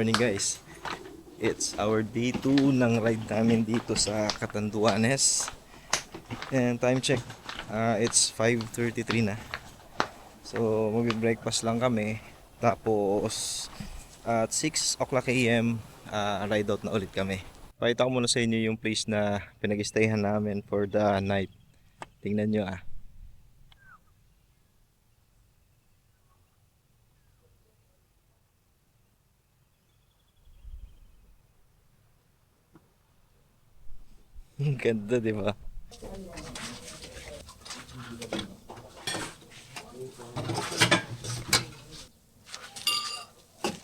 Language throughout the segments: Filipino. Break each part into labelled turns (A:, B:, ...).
A: morning guys. It's our day 2 ng ride namin dito sa Catanduanes. And time check, it's 5:33 na. So magbe-breakfast lang kami. Tapos at 6 o'clock AM, ride out na ulit kami. Pakita ko muna sa inyo yung place na pinag-stayhan namin for the night. Tingnan nyo ah. Ang ganda, di ba?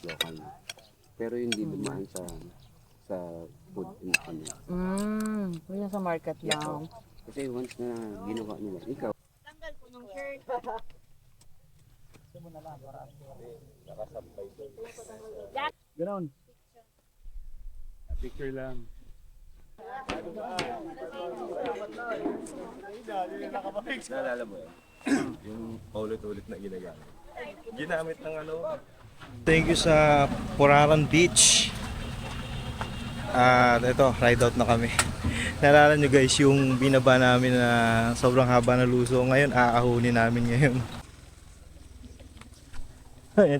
B: Local. Pero hindi dumaan sa food ano.
C: Yun sa market lang.
B: Kasi once na ginawa nila, ikaw.
C: Tanggal ko ng shirt.
D: Ganon. Picture lang.
A: Naalala mo yun? Yung paulit-ulit na ginagamit. Ginamit ng ano. Thank you sa Puraran Beach. At ito, ride out na kami. Naalala nyo guys, yung binaba namin na sobrang haba na luso. Ngayon, aahunin namin ngayon.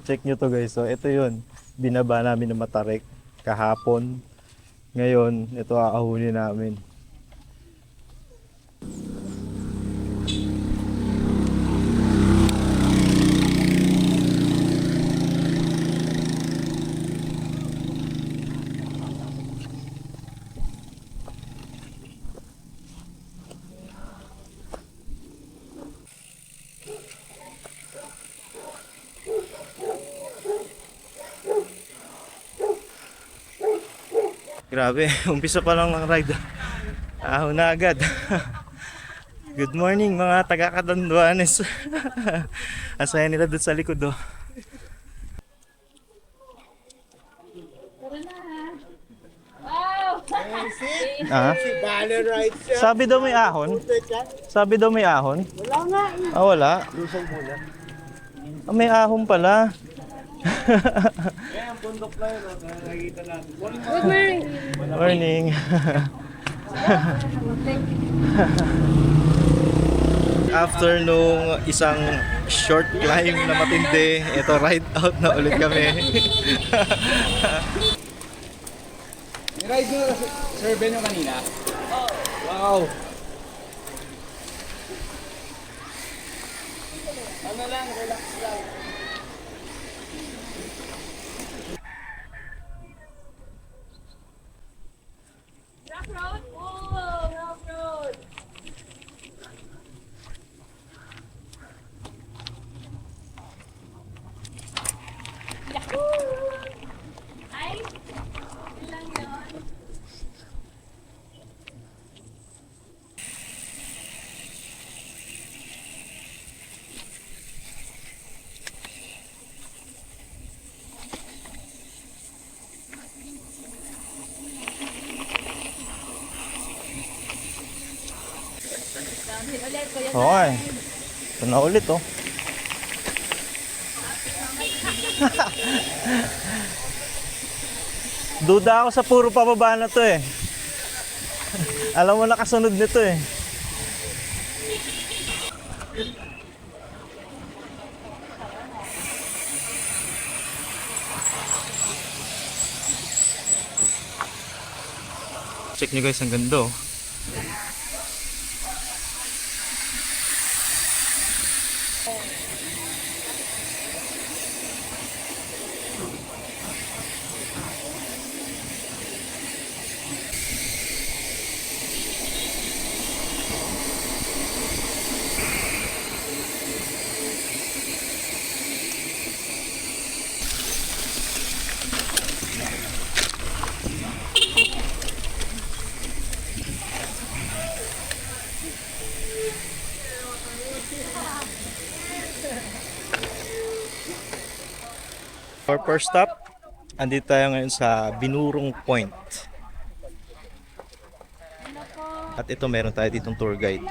A: Check nyo to guys. So, ito yun. Binaba namin na Matarik kahapon. Ngayon, ito aahunin namin. Grabe, umpisa pa lang ng ride. Ahon na agad. Good morning mga taga Catanduanes. Asaya nila doon sa likod oh. Ah? Sabi daw may ahon. Sabi daw may ahon.
C: Wala nga.
A: Ah, wala. Ah, may ahon pala.
C: Good morning.
A: Morning. After nung isang short climb na matindi, ito ride out na ulit kami.
D: Ni-ride nyo na survey nyo kanina? Wow! Ano lang, relax lang.
C: Rock road? Oh, rock road. Yahoo! Ay, ilang yun? Dami ulit ko yan.
A: Okay. Ito na ulit oh. Duda ako sa puro pababa na to eh. Alam mo nakasunod nito eh. Check nyo guys, ang ganda oh. For first stop, andito tayo ngayon sa Binurong Point. At ito meron tayo ditong tour guide.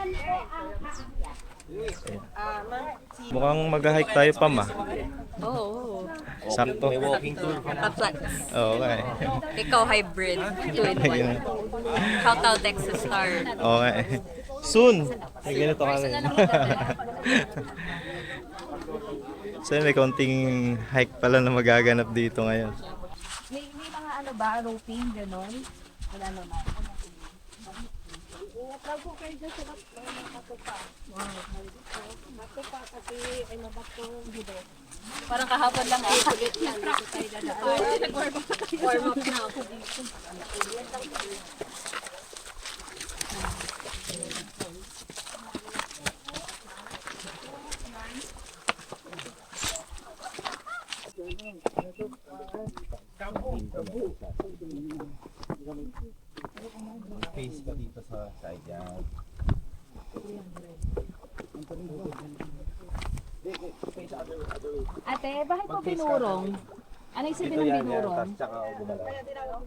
A: Mukhang mag-hike tayo pa ma.
E: Oo.
A: Sakto.
E: Tatlat.
A: Okay.
E: Ikaw hybrid. 2-in-1. Shout out Texas Star.
A: Okay. Soon. May ganito kami. So may konting hike pala na magaganap dito ngayon.
C: May mga ano ba, roping, gano'n? Wala naman. Tawag ko kayo dyan sa matupa. Matupa kasi ay mabato dito.
E: Parang kahapon lang eh.
C: Nag-practice na tayo.
E: Warm up na ako dito.
A: Face pa dito sa side yan.
C: Ate, bakit mo binurong? Ano yung sabi ng binurong?
A: Tapos tsaka ako gumalaw.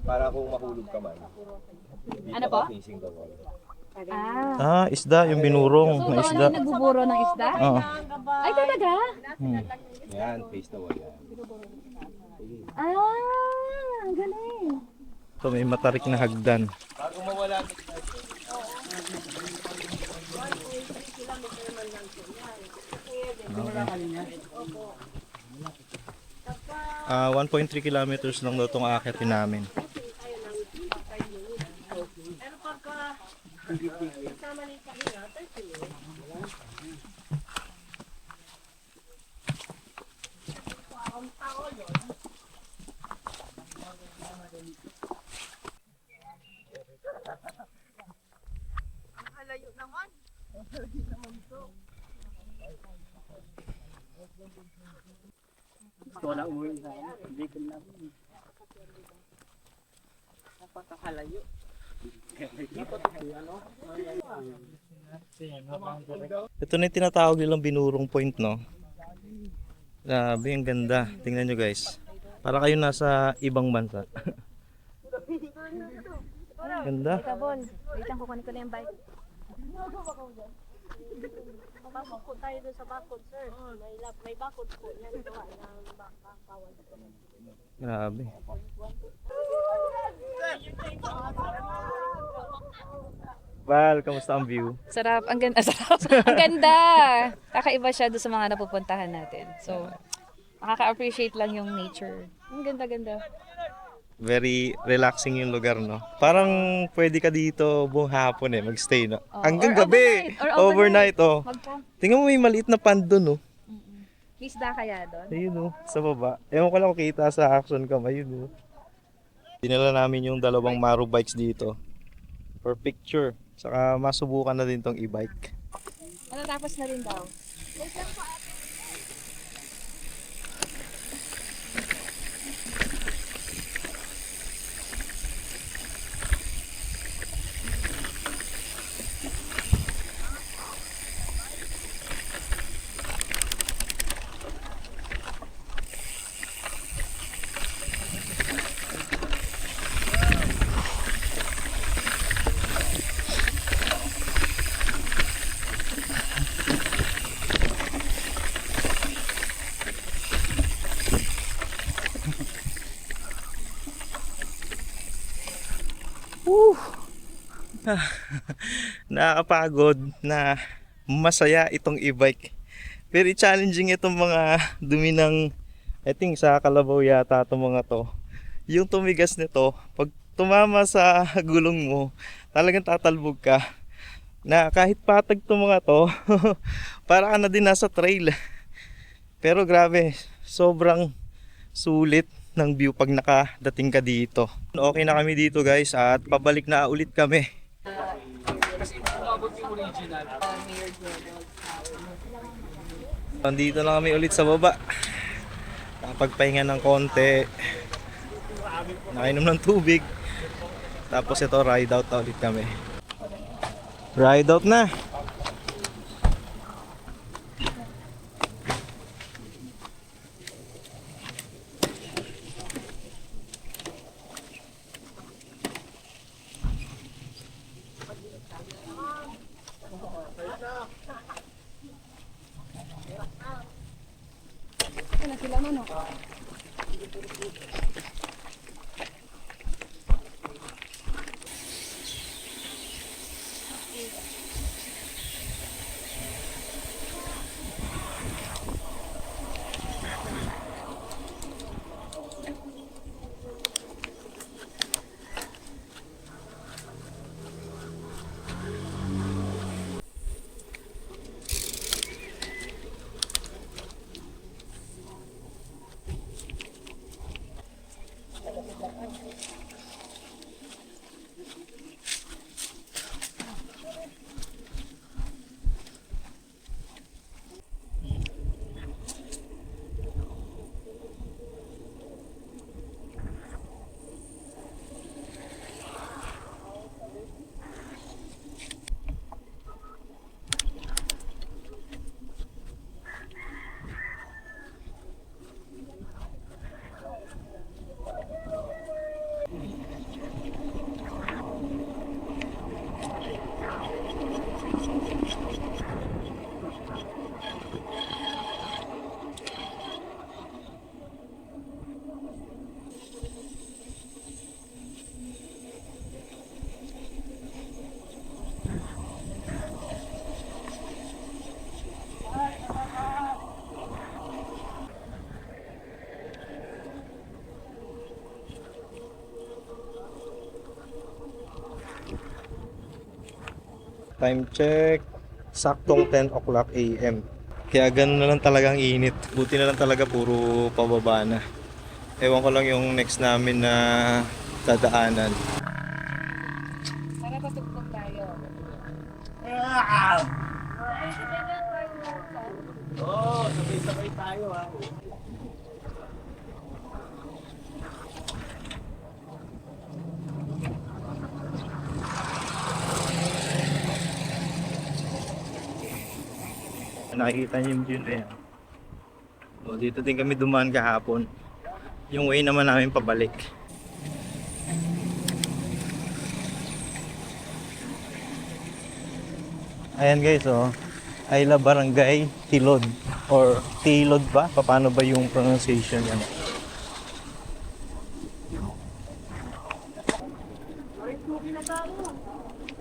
A: Para kung mahulog ka man.
C: Ano po?
A: Facing the wall.
C: Ah.
A: Isda. Yung binurong
C: So,
A: na
C: ikaw
A: isda.
C: na yung nagbuburo ng isda?
A: Oo.
C: Ay, talaga?
A: Yan, face the wall yan.
C: Ah, ang galing.
A: Ito may matarik na hagdan.
D: Bago mawala.
A: 1.3 kilometers lang daw itong aakitin namin.
D: Gusto ko na umuwi sa hindi ko na. Napakahalayo.
A: Ito na yung tinatawag nilang binurong point, no? Grabe, ang ganda. Tingnan nyo guys. Para kayo nasa ibang bansa. Ganda.
C: Kabon, wait lang, kukunin ko na yung bike. Papasok po tayo doon sa bakod, sir. May bakod po. Yan, gawa ng bawal.
A: Grabe. Val, kamusta ang view?
E: Sarap. Ang ganda. Sarap. Ang ganda. Kakaiba siya doon sa mga napupuntahan natin. So, makaka-appreciate lang yung nature. Ang ganda-ganda.
A: Very relaxing yung lugar, no? Parang pwede ka dito buong hapon magstay, no?
E: Oh,
A: Hanggang
E: or
A: gabi!
E: overnight, or
A: Overnight, oh.
E: Magpa.
A: Tingnan mo may maliit na pond dun, oh.
E: May isda kaya doon?
A: Ayun, oh. Sa baba. Ewan ko lang kung kita sa action cam. Ayun, oh. Dinala namin yung dalawang Maru bikes dito. For picture. Saka masubukan na din tong e-bike.
E: Matatapos na rin daw.
A: Nakakapagod na masaya itong e-bike. Very challenging itong mga dumi ng, I think sa kalabaw yata itong mga to. Yung tumigas nito, pag tumama sa gulong mo, talagang tatalbog ka. Na kahit patag itong mga to, para ka na din nasa trail. Pero grabe, sobrang sulit ng view pag nakadating ka dito. Okay na kami dito guys at pabalik na ulit kami. Nandito na kami ulit sa baba. Nakapagpahinga ng konti. Nakainom ng tubig. Tapos ito ride out na ulit kami. Ride out na.
C: sila manok.
A: Time check, saktong 10 o'clock AM. Kaya ganun na lang talagang init. Buti na lang talaga puro pababa na. Ewan ko lang yung next namin na dadaanan.
E: Para patugtog tayo.
D: Oo, sabay-sabay tayo ha.
A: Nakikita niyo yung dune eh. O, dito din kami dumaan kahapon. Yung way naman namin pabalik. Ayan guys, oh. Ayla Barangay Tilod or Tilod ba? Paano ba yung pronunciation yan?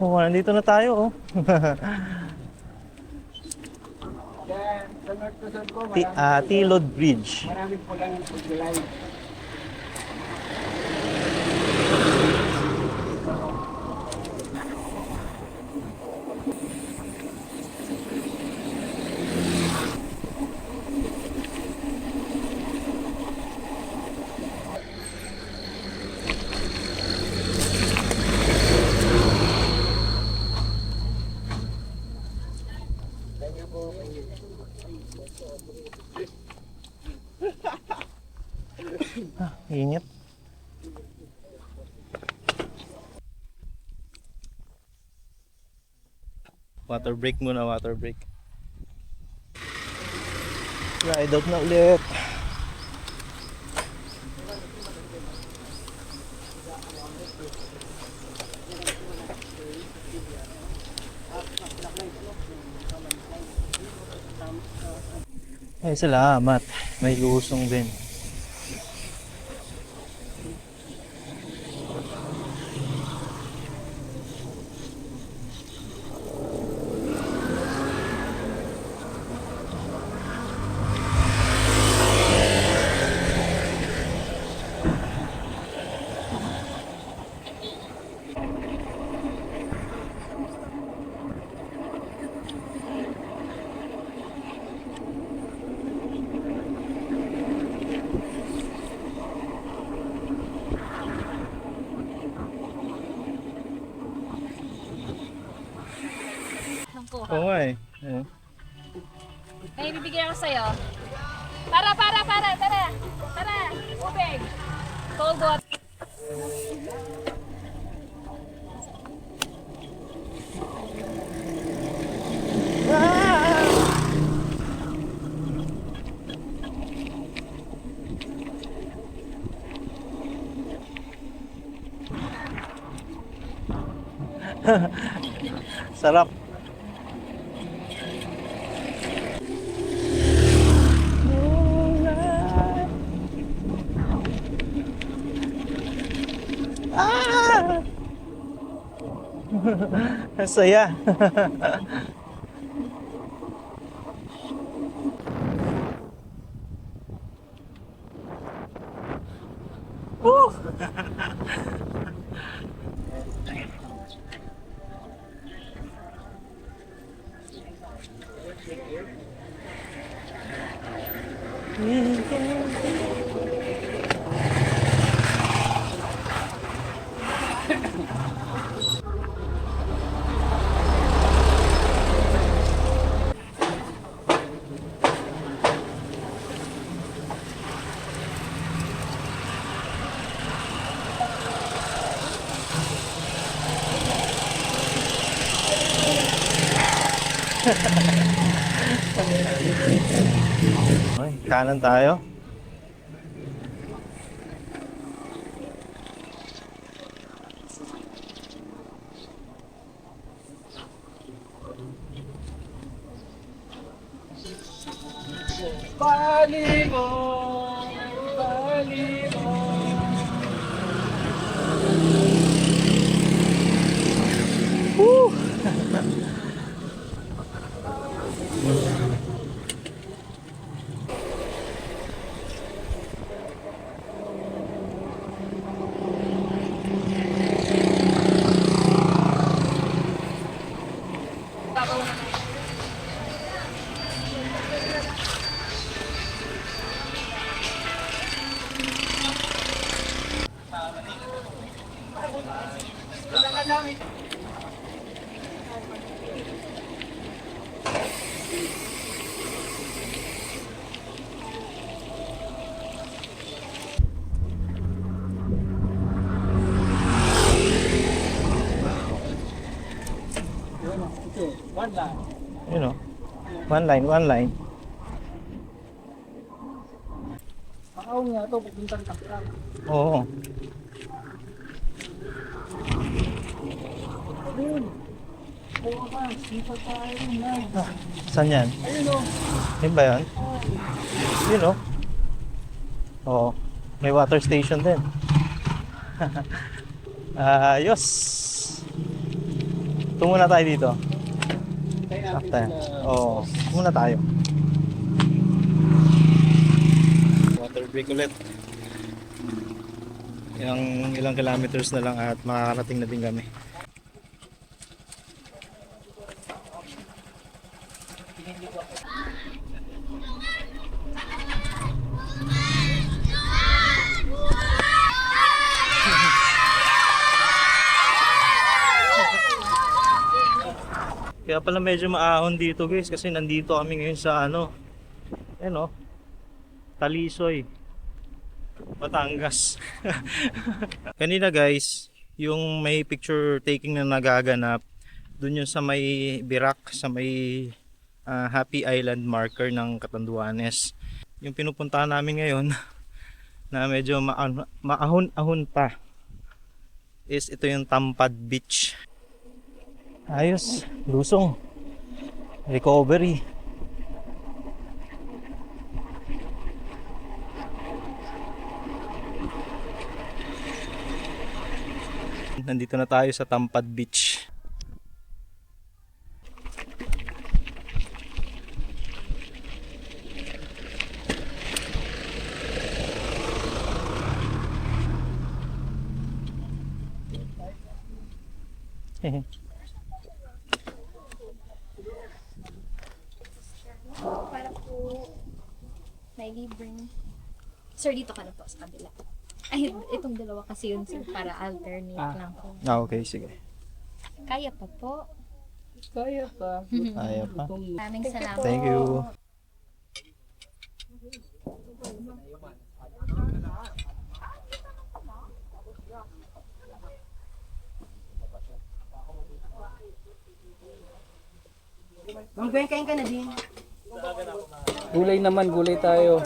A: Oh, nandito na tayo, oh.
D: Then, sa north to south ko,
A: Tilod Bridge.
D: maraming pulang paglalay.
A: Init. Water break muna, water break. Ride out na ulit. Ay, salamat. May lusong din. Oo nga eh.
E: May bibigyan ako sa'yo. Tara! Tara! Ubig! Cold water.
A: Sarap. Ah! Ang saya. Woo! Okay, kanan tayo.
D: Palimon, palimon. Ito, one lang.
A: You know, one line, one line.
D: Maaw nga ito, pupuntang Taklan.
A: Oo.
D: Ayun. Oo ka, sipag tayo na.
A: Saan yan?
D: Ayun o.
A: Yun ba yun? Yun oh. Oo. May water station din. Ayos. Ito muna tayo dito.
D: Kaya natin
A: After.
D: sila.
A: Oo. Muna tayo. Water break ulit. Ilang kilometers na lang at makakarating na din kami. Kaya pala medyo maahon dito guys kasi nandito kami ngayon sa ano, Talisoy, Batangas. Kanina guys, yung may picture taking na nagaganap, dun yung sa may Birak, sa may Happy Island marker ng Catanduanes. Yung pinupuntahan namin ngayon na medyo maahon-ahon pa is ito yung Tampad Beach. Ayos, lusong, recovery. Nandito na tayo sa Tampad Beach.
C: Para po may libreng. Sir, dito ka na po sa kabila. Ay, itong dalawa kasi yun, sir, para alternate lang po.
A: Okay, sige.
C: Kaya pa po.
D: Kaya pa.
A: Ayaw pa.
C: Maraming salamat.
A: Thank you.
C: Mag-kain ka na din.
D: Gulay naman, gulay tayo.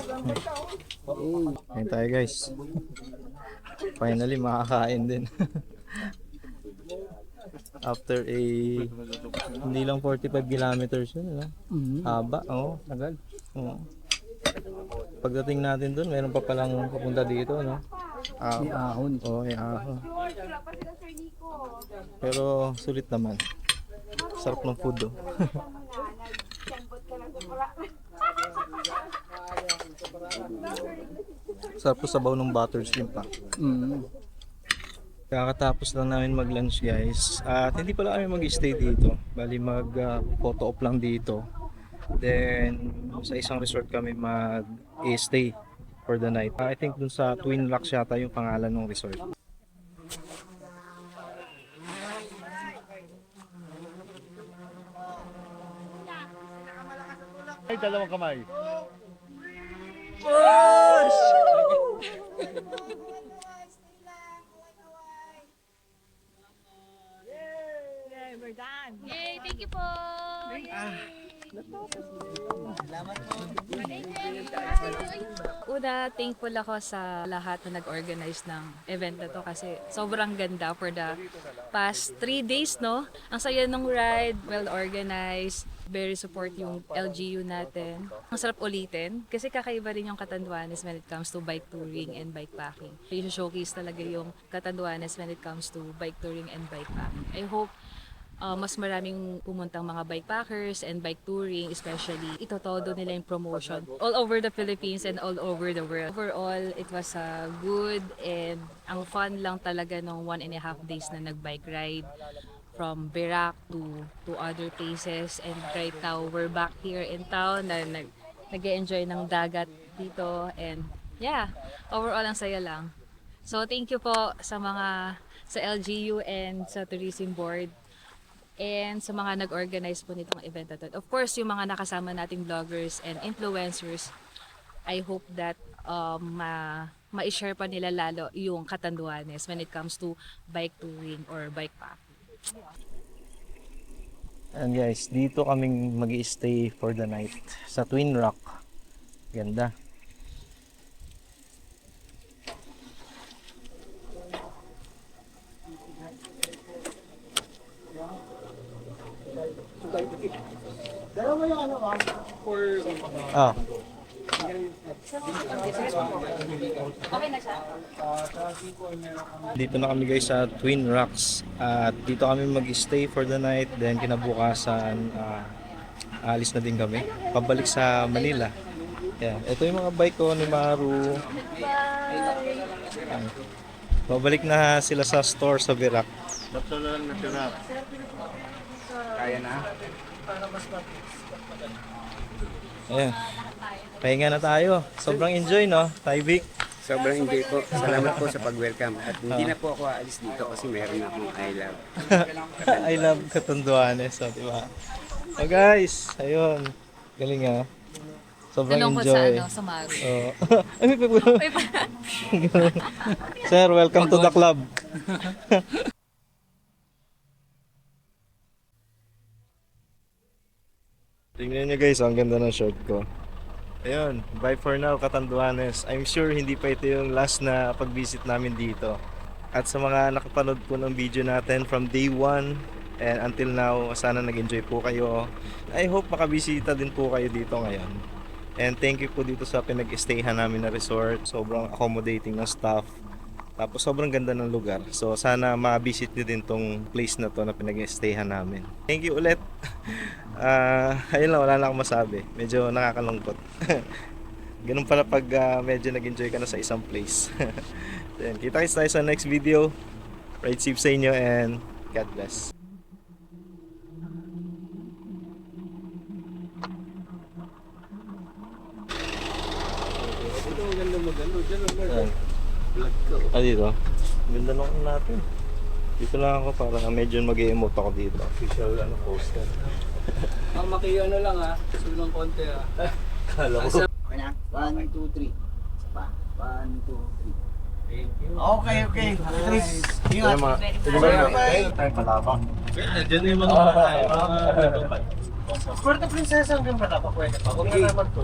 A: Ayun tayo guys. Finally makakain din. After hindi lang 45 kilometers yun, no? Haba, oo.
D: Tagal.
A: Oo. Pagdating natin doon, meron pa palang papunta dito, no?
D: ahon.
A: Oo, ahon. Pero sulit naman. Sarap ng food, oh. Sarap to sabaw ng buttered shrimp, pa.
D: Mm.
A: Kakatapos lang namin mag-lunch, guys. At hindi pala kami mag-stay dito. Bali mag-photo op lang dito. Then sa isang resort kami mag-stay for the night. I think dun sa Twin Rocks yata yung pangalan ng resort.
F: Ay, dalawang kamay.
C: Yay! Thank you po!
E: Una, thankful ako sa lahat na nag-organize ng event na to kasi sobrang ganda for the past 3 days, no? Ang saya ng ride, well-organized, very support yung LGU natin. Ang sarap ulitin kasi kakaiba rin yung Catanduanes when it comes to bike touring and bike packing. I-showcase talaga yung Catanduanes when it comes to bike touring and bike packing. I hope mas maraming pumuntang mga bikepackers and bike touring, especially itotodo nila yung promotion all over the Philippines and all over the world. Overall, it was a good and ang fun lang talaga ng 1.5 days na nag-bike ride from Verac to other places, and right now we're back here in town na nag-enjoy ng dagat dito, and yeah, overall ang saya lang. So thank you po sa LGU and sa Tourism Board and sa mga nag-organize po nitong event na to. Of course, yung mga nakasama nating vloggers and influencers, I hope that ma-share pa nila lalo yung Catanduanes when it comes to bike touring or bike packing.
A: And guys, dito kaming mag-i-stay for the night sa Twin Rock. Ganda. Ah. Dito na kami guys sa Twin Rocks at dito kami mag-stay for the night, then kinabukasan alis na din kami pabalik sa Manila. Yeah, ito yung mga bike ko ni Maru. Babalik na sila sa store sa Verac.
F: Tatlo na lang natira. Kaya na?
A: Ayan. Pahinga na tayo. Sobrang enjoy, no? Taibik.
B: Sobrang enjoy po. Salamat po sa pag-welcome. At hindi na po ako aalis dito kasi meron na akong I love.
A: I love Catanduanes, so, diba? Oh guys, ayun. Galing ah. Sobrang
E: Nalungkot
A: enjoy.
E: sa Maru.
A: Oh. Ay, may Sir, welcome to the club. Tingnan nyo guys, ang ganda ng short ko. Ayun, bye for now Catanduanes. I'm sure hindi pa ito yung last na pag-visit namin dito. At sa mga nakapanood po ng video natin from day 1 and until now, sana nag-enjoy po kayo. I hope makabisita din po kayo dito ngayon. And thank you po dito sa pinag-stayhan namin na resort. Sobrang accommodating ng staff. Tapos sobrang ganda ng lugar. So sana ma-visit nyo din tong place na to na pinag-stayhan namin. Thank you ulit. Ayun lang, wala na akong masabi. Medyo nakakalungkot. Ganun pala pag medyo nag-enjoy ka na sa isang place. Then, kita-kits tayo sa next video. Ride safe sa inyo and God bless.
B: Ito, maganda maganda. Diyan,
A: Dito. Ganda lang natin. Dito lang ako para medyo mag-emote ako dito.
F: Official poster.
D: Ang ano lang ha, sulong konti ha.
F: Kala ko.
D: Okay na? 1, 2, 3. Isa pa. 1, 2, 3. Thank you. Okay. Tris. Ingat.
F: Tayo palabang.
A: Diyan yung mga
F: Puerto Princesa hanggang palabang. Pwede pa. Huwag na naman po.